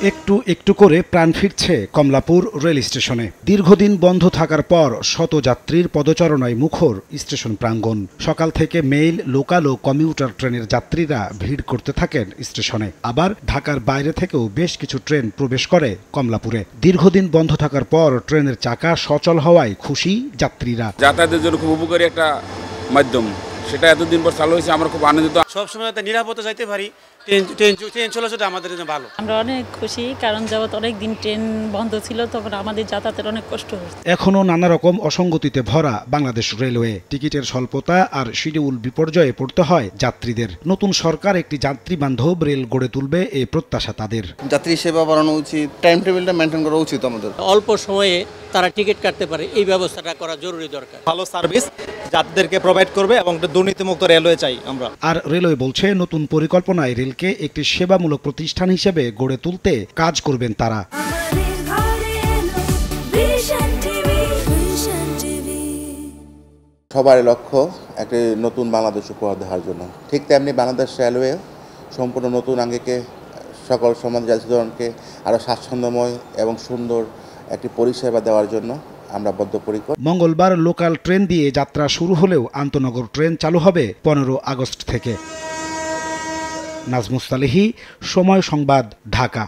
একটু একটু করে প্রাণ ফিরছে কমলাপুর রেল স্টেশনে। দীর্ঘদিন বন্ধ থাকার পর শত যাত্রীর পদচারণায় মুখর স্টেশন প্রাঙ্গণ। সকাল থেকে মেইল, লোকাল ও কমিউটার ট্রেনের যাত্রীরা ভিড় করতে থাকেন স্টেশনে। আবার ঢাকার বাইরে থেকেও বেশ কিছু ট্রেন প্রবেশ করে কমলাপুরে। দীর্ঘদিন বন্ধ থাকার পর ট্রেনের চাকা সচল হওয়ায় খুশি যাত্রীরা। যাতায়াতের জন্য খুব উপকারী একটা মাধ্যম, সেটা এতদিন পর চালু হয়েছে, আমরা খুব আনন্দিত। সবসময় নিরাপদে যাইতে পারি, ট্রেন চলাচলটা আমাদের জন্য ভালো। আমরা অনেক খুশি, কারণ যাবত অনেক দিন ট্রেন বন্ধ ছিল, তখন আমাদের যাতায়াতের অনেক কষ্ট হচ্ছে। এখনো নানা রকম অসঙ্গতিতে ভরা বাংলাদেশ রেলওয়ে। টিকিটের স্বল্পতা আর শিডিউল বিপর্যয়ে পড়তে হয় যাত্রীদের। নতুন সরকার একটি যাত্রী বান্ধব রেল গড়ে তুলবে এই প্রত্যাশা তাদের। যাত্রী সেবা বাড়ানো উচিত, টাইম টেবিলটা মেনটেন করা উচিত আমাদের। অল্প সময়ে তারা টিকিট কাটতে পারে, এই ব্যবস্থাটা করা জরুরি দরকার। ভালো সার্ভিস যাত্রীদেরকে প্রোভাইড করবে এবং দুর্নীতিমুক্ত রেলওয়ে চাই আমরা। আর রেলওয়ে বলছে, নতুন পরিকল্পনায় রেলকে একটি সেবামূলক প্রতিষ্ঠান হিসেবে গড়ে তুলতে কাজ করবেন তারা। সবার লক্ষ্য একটি নতুন বাংলাদেশ উপহার দেওয়ার জন্য। ঠিক তেমনি বাংলাদেশ রেলওয়ে সম্পূর্ণ নতুন আঙ্গিকে সকল সমাজ যাত্রীগণকে আরও স্বাচ্ছন্দ্যময় এবং সুন্দর একটি পরিষেবা দেওয়ার জন্য আমরা বদ্ধপরিকর। মঙ্গলবার লোকাল ট্রেন দিয়ে যাত্রা শুরু হলেও আন্তনগর ট্রেন চালু হবে 15 আগস্ট থেকে। নাজমুস সালেহী, সময় সংবাদ, ঢাকা।